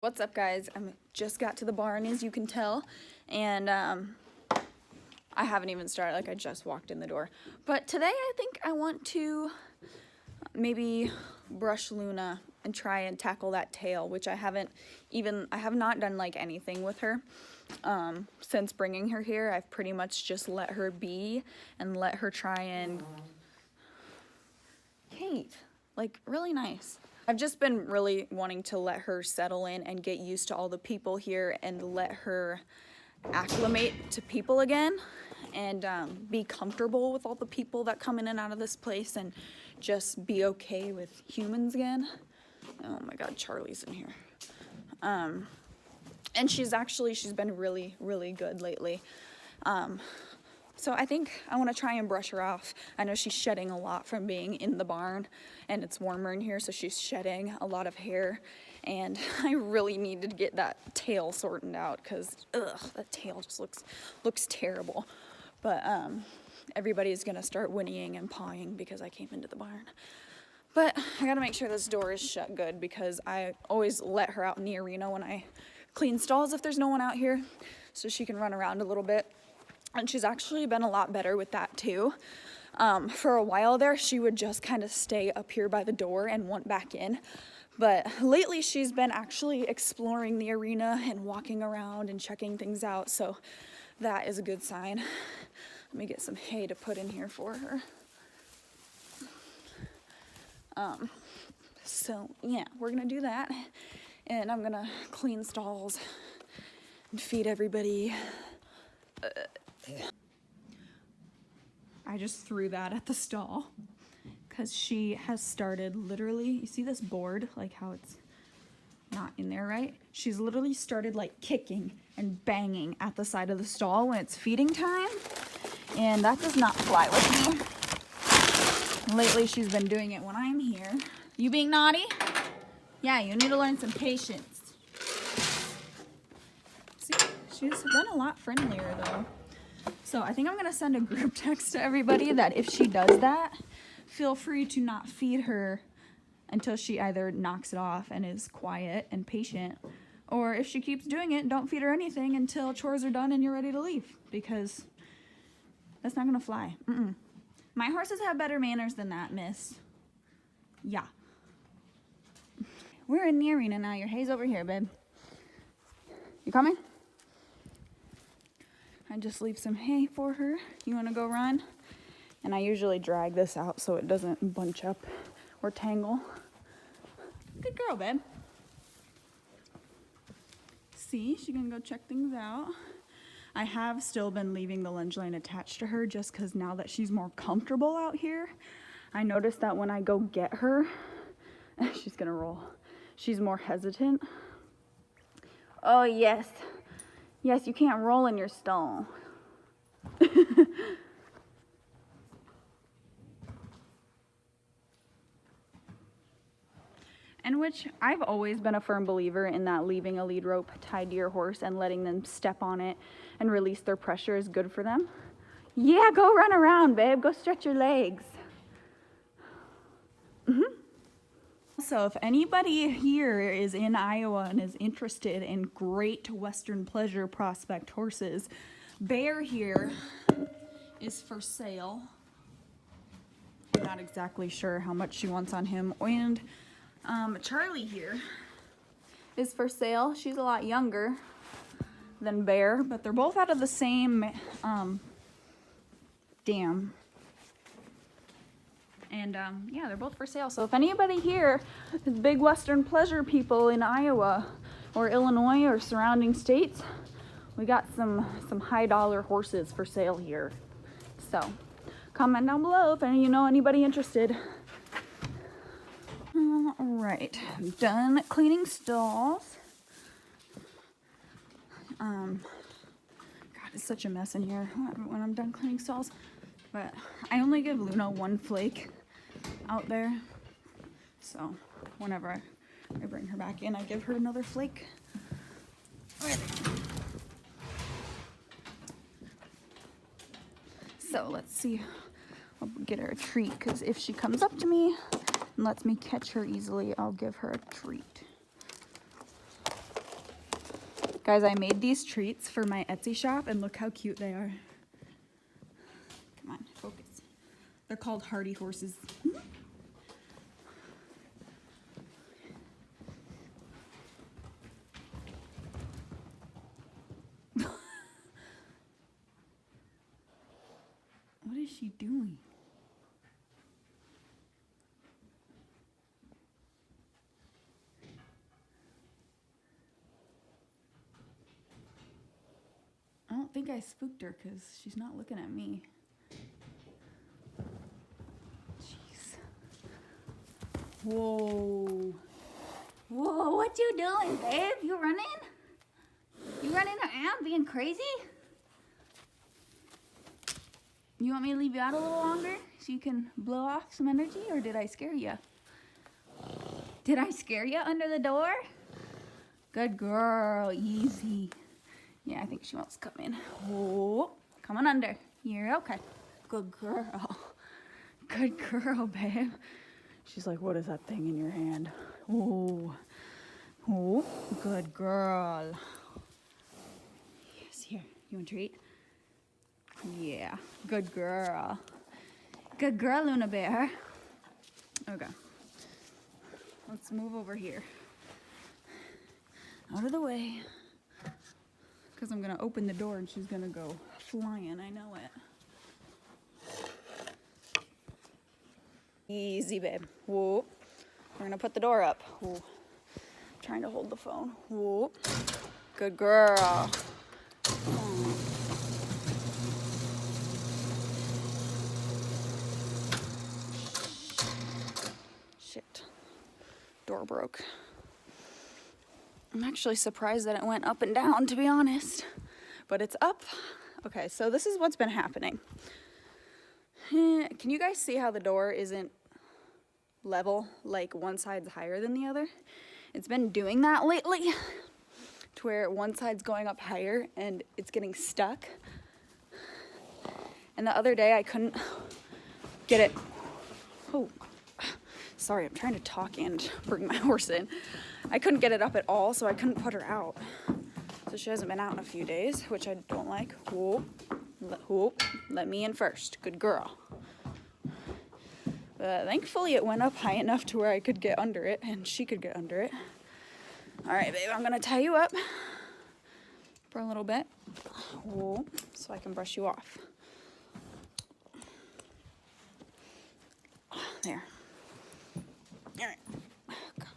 What's up, guys? I just got to the barn, as you can tell, and I haven't even started. Like, I just walked in the door. But today I think I want to maybe brush Luna and try and tackle that tail, which I have not done like anything with her since bringing her here. I've pretty much just let her be and let her try and Kate, like, really nice. I've just been really wanting to let her settle in and get used to all the people here and let her acclimate to people again and be comfortable with all the people that come in and out of this place and just be okay with humans again. Oh my God, Charlie's in here. And she's been really, really good lately. So I think I want to try and brush her off. I know she's shedding a lot from being in the barn, and it's warmer in here, so she's shedding a lot of hair. And I really need to get that tail sorted out because, that tail just looks terrible. But everybody's gonna start whinnying and pawing because I came into the barn. But I gotta make sure this door is shut good because I always let her out in the arena when I clean stalls if there's no one out here, so she can run around a little bit. And she's actually been a lot better with that too. For a while there, she would just kind of stay up here by the door and want back in. But lately, she's been actually exploring the arena and walking around and checking things out. So that is a good sign. Let me get some hay to put in here for her. So yeah, we're gonna do that. And I'm gonna clean stalls and feed everybody. I just threw that at the stall because she has started literally, you see this board, like how it's not in there, right? She's literally started like kicking and banging at the side of the stall when it's feeding time, and that does not fly with me. Lately she's been doing it when I'm here. You being naughty? Yeah, you need to learn some patience. See, she's been a lot friendlier though. So I think I'm gonna send a group text to everybody that if she does that, feel free to not feed her until she either knocks it off and is quiet and patient, or if she keeps doing it, don't feed her anything until chores are done and you're ready to leave, because that's not gonna fly. My horses have better manners than that, miss. Yeah. We're in the arena now. Your hay's over here, babe. You coming? I just leave some hay for her. You want to go run? And I usually drag this out so it doesn't bunch up or tangle. Good girl, babe. See, she's gonna go check things out. I have still been leaving the lunge line attached to her just because now that she's more comfortable out here, I noticed that when I go get her, she's gonna roll. She's more hesitant. Oh, yes. Yes, you can't roll in your stall. And which I've always been a firm believer in that leaving a lead rope tied to your horse and letting them step on it and release their pressure is good for them. Yeah, go run around, babe. Go stretch your legs. So if anybody here is in Iowa and is interested in great Western pleasure prospect horses, Bear here is for sale. I'm not exactly sure how much she wants on him. And Charlie here is for sale. She's a lot younger than Bear, but they're both out of the same dam. And yeah, they're both for sale. So if anybody here is big Western pleasure people in Iowa or Illinois or surrounding states, we got some high dollar horses for sale here. So comment down below if any of you know anybody interested. All right, I'm done cleaning stalls. God, it's such a mess in here when I'm done cleaning stalls. But I only give Luna one flake out there, so whenever I bring her back in, I give her another flake. So let's see, I'll get her a treat, because if she comes up to me and lets me catch her easily, I'll give her a treat. Guys, I made these treats for my Etsy shop, and look how cute they are. Come on, focus. They're called Hardy Horses. What is she doing? I don't think I spooked her because she's not looking at me. Jeez. Whoa. Whoa, what you doing, babe? You running? You running around being crazy? You want me to leave you out a little longer so you can blow off some energy, or did I scare you? Did I scare you under the door? Good girl, easy. Yeah, I think she wants to come in. Oh, come on under. You're okay. Good girl. Good girl, babe. She's like, what is that thing in your hand? Oh, oh, good girl. Yes, here. You want a treat? Yeah, good girl. Good girl, Luna Bear. Okay. Let's move over here. Out of the way. Because I'm going to open the door and she's going to go flying. I know it. Easy, babe. Whoa. We're going to put the door up. Whoa. I'm trying to hold the phone. Whoa. Good girl. Shit. Door broke. I'm actually surprised that it went up and down, to be honest. But it's up. Okay, so this is what's been happening. Can you guys see how the door isn't level? Like one side's higher than the other? It's been doing that lately, to where one side's going up higher and it's getting stuck. And the other day I couldn't get it. Oh, sorry, I'm trying to talk and bring my horse in. I couldn't get it up at all, so I couldn't put her out. So she hasn't been out in a few days, which I don't like. Whoop, whoop, let me in first. Good girl. But thankfully it went up high enough to where I could get under it, and she could get under it. All right, babe, I'm gonna tie you up for a little bit. Whoop, so I can brush you off. There. All right. Oh, God.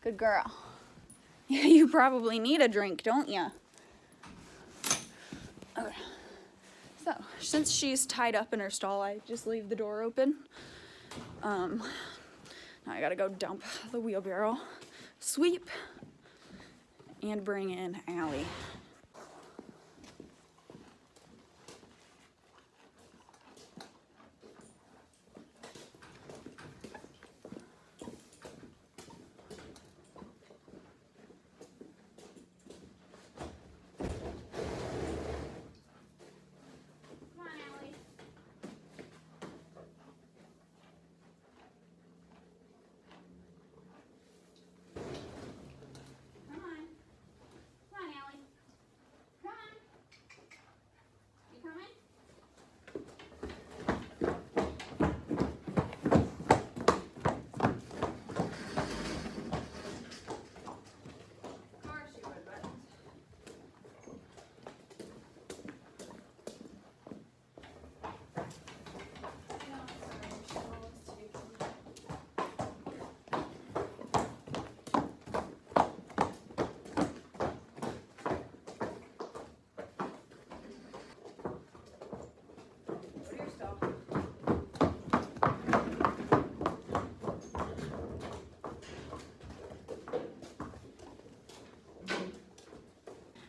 Good girl. Yeah, you probably need a drink, don't you? Okay. So, since she's tied up in her stall, I just leave the door open. Now I gotta go dump the wheelbarrow, sweep, and bring in Allie.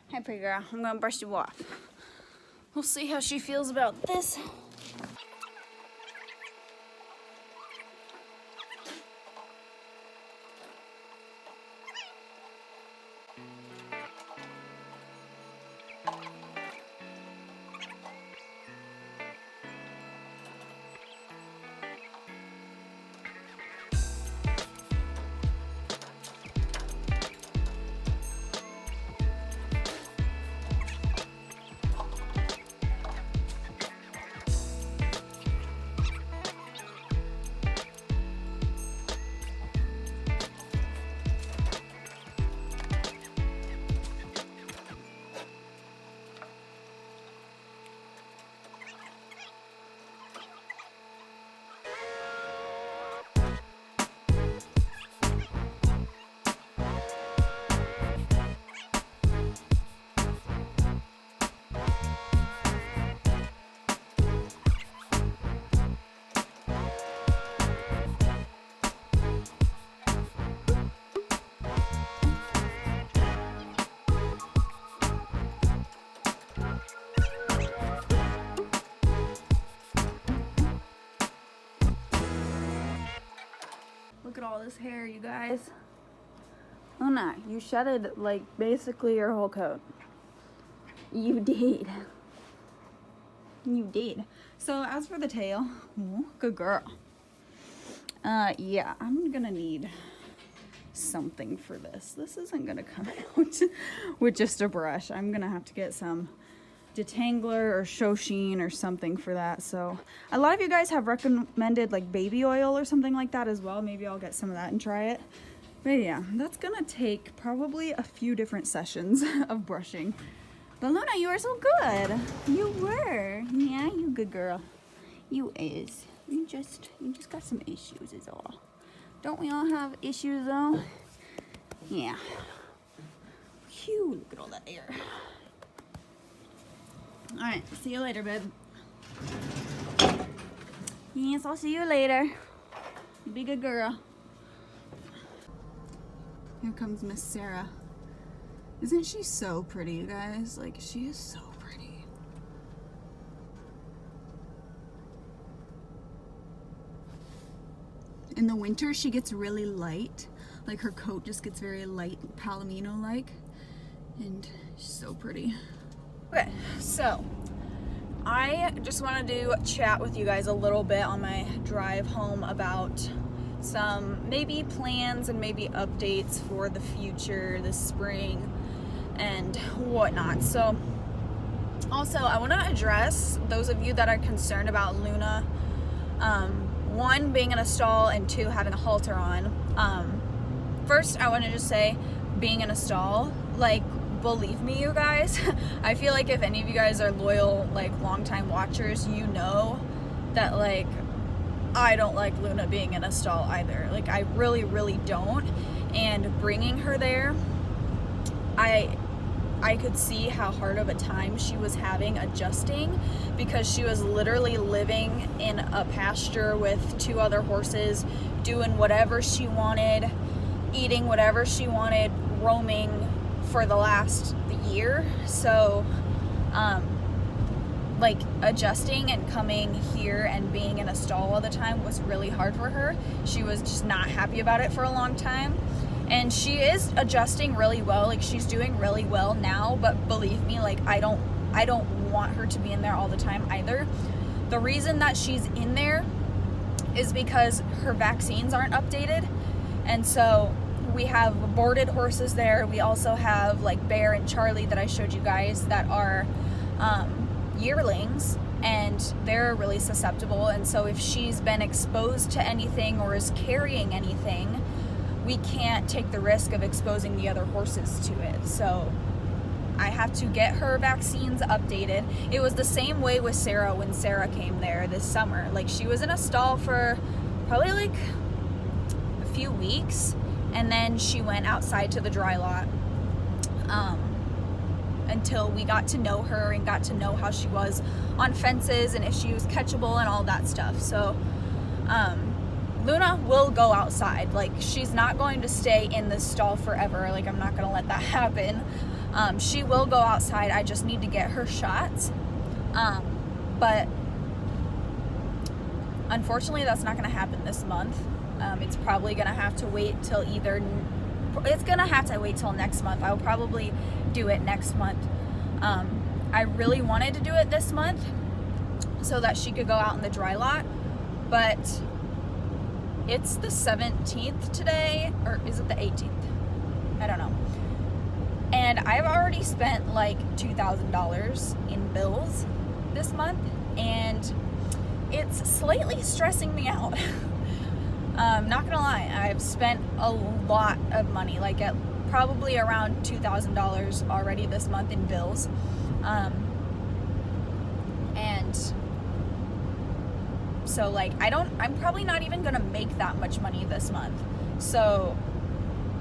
Hey, pretty girl, I'm gonna brush you off. We'll see how she feels about this. this hair, you guys. Luna, you shedded like basically your whole coat. You did. You did. So as for the tail, ooh, good girl. Yeah, I'm gonna need something for this. This isn't gonna come out with just a brush. I'm gonna have to get some detangler or Shoshin or something for that. So a lot of you guys have recommended like baby oil or something like that as well. Maybe I'll get some of that and try it. But yeah, that's gonna take probably a few different sessions of brushing. But Luna, you are so good. You were. Yeah, you good girl. You is. You just got some issues is all. Don't we all have issues though? Yeah. Phew, look at all that air. Alright, see you later, babe. Yes, I'll see you later. You be a good girl. Here comes Miss Sarah. Isn't she so pretty, you guys? Like, she is so pretty. In the winter, she gets really light. Like, her coat just gets very light, palomino-like. And she's so pretty. Okay, so I just wanted to chat with you guys a little bit on my drive home about some maybe plans and maybe updates for the future this spring and whatnot. So also I want to address those of you that are concerned about Luna, one, being in a stall, and two, having a halter on. First, I want to just say, being in a stall, like, believe me, you guys, I feel like if any of you guys are loyal, like, long-time watchers, you know that, like, I don't like Luna being in a stall either. Like, I really, really don't. And bringing her there, I could see how hard of a time she was having adjusting, because she was literally living in a pasture with 2 other horses, doing whatever she wanted, eating whatever she wanted, roaming for the last year. So like, adjusting and coming here and being in a stall all the time was really hard for her. She was just not happy about it for a long time. And she is adjusting really well. Like, she's doing really well now, but believe me, like, I don't want her to be in there all the time either. The reason that she's in there is because her vaccines aren't updated. And so we have boarded horses there. We also have like Bear and Charlie that I showed you guys that are yearlings, and they're really susceptible. And so if she's been exposed to anything or is carrying anything, we can't take the risk of exposing the other horses to it. So I have to get her vaccines updated. It was the same way with Sarah when Sarah came there this summer. Like, she was in a stall for probably like a few weeks, and then she went outside to the dry lot until we got to know her and got to know how she was on fences and if she was catchable and all that stuff. So Luna will go outside. Like, she's not going to stay in this stall forever. Like, I'm not going to let that happen. She will go outside. I just need to get her shots. But unfortunately, that's not going to happen this month. It's probably going to have to wait till next month. I'll probably do it next month. I really wanted to do it this month so that she could go out in the dry lot, but it's the 17th today, or is it the 18th? I don't know. And I've already spent like $2,000 in bills this month, and it's slightly stressing me out. Not gonna lie, I've spent a lot of money, like at probably around $2,000 already this month in bills. And so like, I'm probably not even gonna make that much money this month. So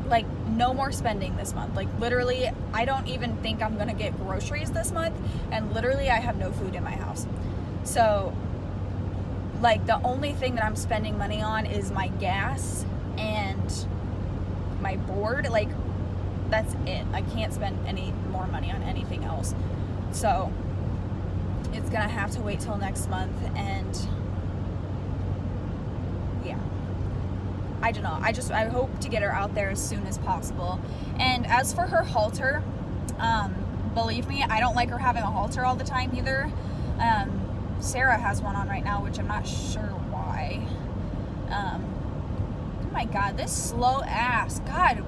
like, no more spending this month. Like, literally, I don't even think I'm gonna get groceries this month, and literally I have no food in my house. So like, the only thing that I'm spending money on is my gas and my board. Like, that's it. I can't spend any more money on anything else. So it's gonna have to wait till next month. And yeah, I don't know. I hope to get her out there as soon as possible. And as for her halter, believe me, I don't like her having a halter all the time either. Sarah has one on right now, which I'm not sure why. Oh my God, this slow ass. God,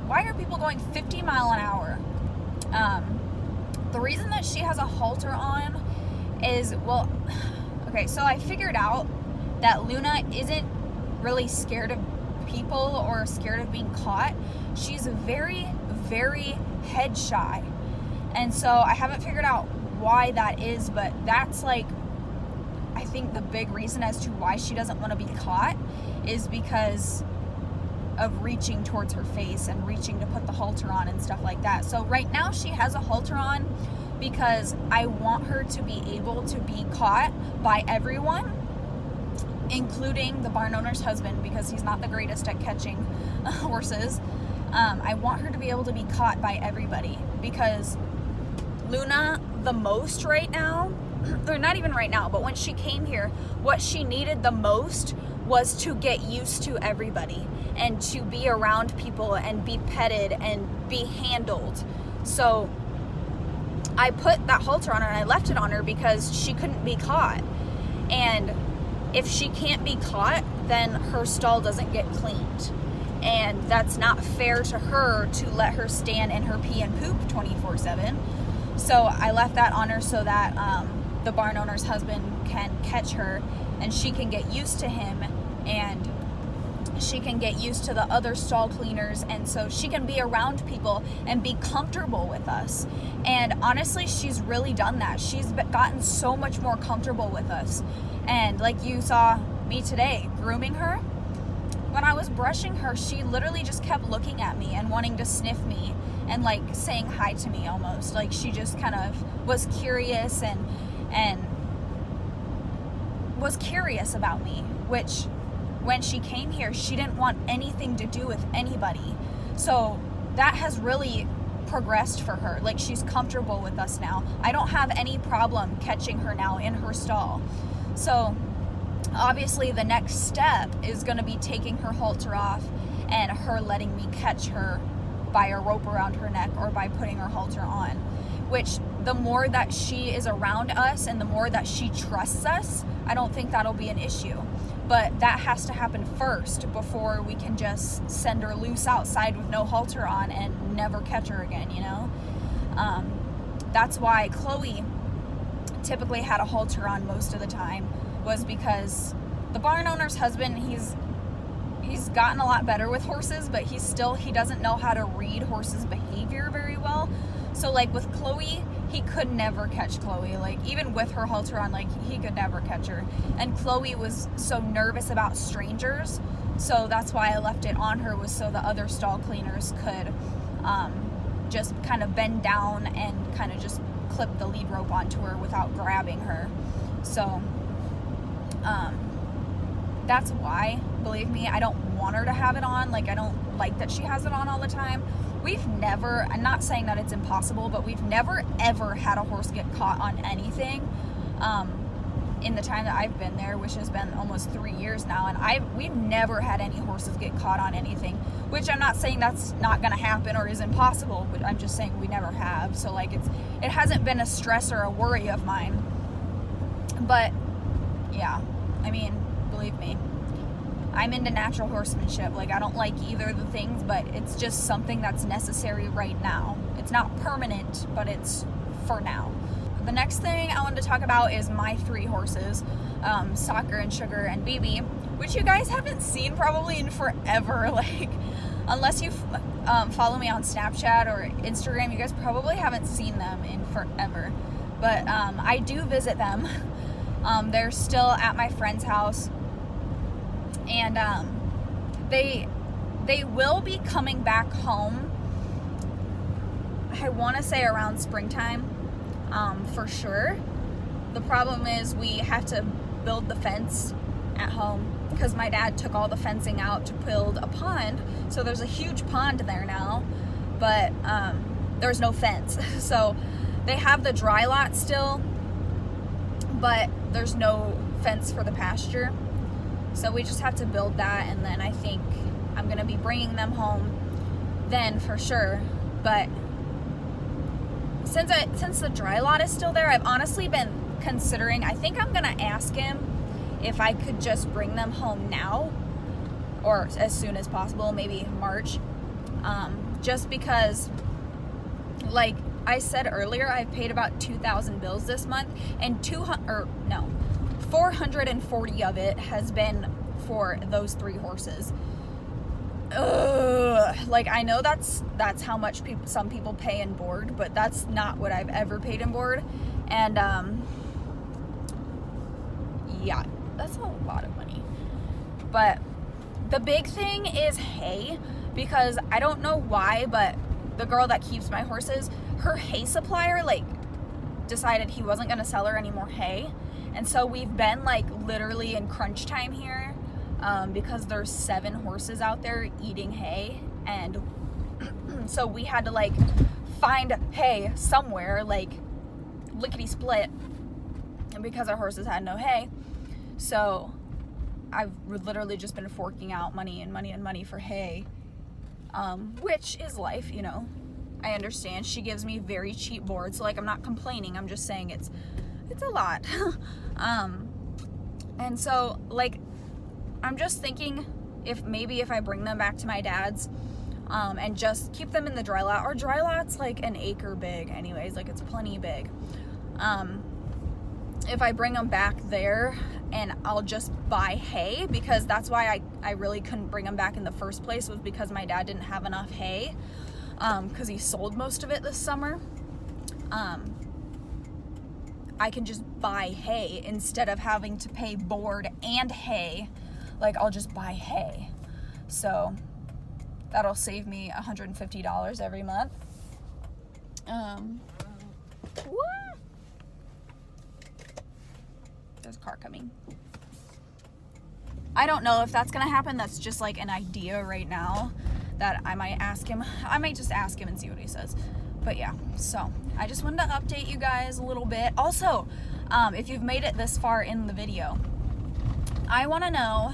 why are people going 50 mile an hour? The reason that she has a halter on is, well, okay, so I figured out that Luna isn't really scared of people or scared of being caught. She's very, very head shy. And so I haven't figured out why that is, but that's like, I think the big reason as to why she doesn't want to be caught is because of reaching towards her face and reaching to put the halter on and stuff like that. So right now she has a halter on because I want her to be able to be caught by everyone, including the barn owner's husband, because he's not the greatest at catching horses. I want her to be able to be caught by everybody, because Luna, the most right now, or not even right now, but when she came here, what she needed the most was to get used to everybody and to be around people and be petted and be handled. So I put that halter on her and I left it on her because she couldn't be caught. And if she can't be caught, then her stall doesn't get cleaned. And that's not fair to her to let her stand in her pee and poop 24/7. So I left that on her so that the barn owner's husband can catch her and she can get used to him, and she can get used to the other stall cleaners, and so she can be around people and be comfortable with us. And honestly, she's really done that. She's gotten so much more comfortable with us. And like you saw me today grooming her, when I was brushing her, she literally just kept looking at me and wanting to sniff me and like saying hi to me almost. Like she just kind of was curious and was curious about me, which when she came here, she didn't want anything to do with anybody. So that has really progressed for her. Like she's comfortable with us now. I don't have any problem catching her now in her stall. So obviously the next step is going to be taking her halter off and her letting me catch her by a rope around her neck or by putting her halter on, which the more that she is around us and the more that she trusts us, I don't think that'll be an issue. But that has to happen first before we can just send her loose outside with no halter on and never catch her again, you know? That's why Chloe typically had a halter on most of the time, was because the barn owner's husband, he's gotten a lot better with horses, but he doesn't know how to read horses' behavior very well. So like with Chloe, he could never catch Chloe. Like even with her halter on, like he could never catch her. And Chloe was so nervous about strangers, so that's why I left it on her, was so the other stall cleaners could just kind of bend down and kind of just clip the lead rope onto her without grabbing her. So that's why, believe me, I don't want her to have it on. Like I don't like that she has it on all the time. We've never, I'm not saying that it's impossible, but we've never ever had a horse get caught on anything in the time that I've been there, which has been almost 3 years now, and we've never had any horses get caught on anything, which I'm not saying that's not going to happen or is impossible, but I'm just saying we never have. So like it hasn't been a stress or a worry of mine. But yeah, I mean, believe me, I'm into natural horsemanship. Like I don't like either of the things, but it's just something that's necessary right now. It's not permanent, but it's for now. The next thing I wanted to talk about is my 3 horses, Soccer and Sugar and BB, which you guys haven't seen probably in forever. Like unless you follow me on Snapchat or Instagram, you guys probably haven't seen them in forever. But I do visit them. They're still at my friend's house. And they will be coming back home, I want to say around springtime, for sure. The problem is we have to build the fence at home because my dad took all the fencing out to build a pond. So there's a huge pond there now, but there's no fence. So they have the dry lot still, but there's no fence for the pasture. So we just have to build that, and then I think I'm gonna be bringing them home then for sure. But since the dry lot is still there, I've honestly been considering, I think I'm gonna ask him if I could just bring them home now, or as soon as possible, maybe March, just because, like I said earlier, I've paid about 2,000 bills this month, and 440 of it has been for those 3 horses. Ugh. Like, I know that's how much some people pay in board, but that's not what I've ever paid in board. And yeah, that's a lot of money. But the big thing is hay, because I don't know why, but the girl that keeps my horses, her hay supplier like decided he wasn't going to sell her any more hay. And so we've been like literally in crunch time here, because there's 7 horses out there eating hay, and so we had to like find hay somewhere, like lickety split, and because our horses had no hay. So I've literally just been forking out money and money and money for hay, which is life, you know. I understand. She gives me very cheap board, so like I'm not complaining, I'm just saying it's a lot. And so like I'm just thinking if I bring them back to my dad's, and just keep them in the dry lot. Our dry lot's like an acre big anyways, like it's plenty big. If I bring them back there, and I'll just buy hay, because that's why I really couldn't bring them back in the first place, was because my dad didn't have enough hay, because he sold most of it this summer. I can just buy hay instead of having to pay board and hay. Like, I'll just buy hay. So that'll save me $150 every month. What? There's a car coming. I don't know if that's gonna happen. That's just like an idea right now that I might ask him. I might just ask him and see what he says. But yeah, so I just wanted to update you guys a little bit. Also, if you've made it this far in the video, I want to know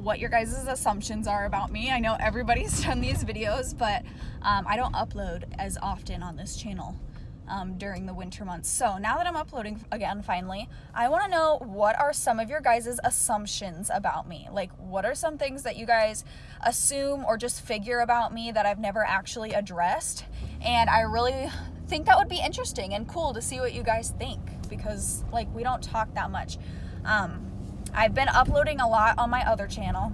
what your guys' assumptions are about me. I know everybody's done these videos, but I don't upload as often on this channel during the winter months. So now that I'm uploading again, finally, I want to know, what are some of your guys' assumptions about me? Like, what are some things that you guys assume or just figure about me that I've never actually addressed? And I really think that would be interesting and cool to see what you guys think, because like we don't talk that much. I've been uploading a lot on my other channel,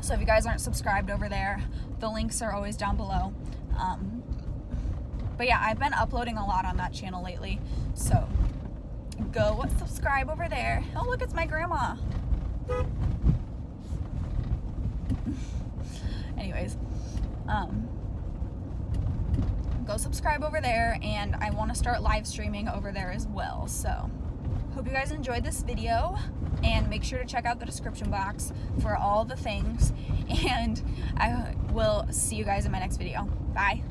so if you guys aren't subscribed over there, the links are always down below. But yeah, I've been uploading a lot on that channel lately, so go subscribe over there. Oh look, it's my grandma. Anyways, go subscribe over there, and I want to start live streaming over there as well. So hope you guys enjoyed this video, and make sure to check out the description box for all the things, and I will see you guys in my next video. Bye.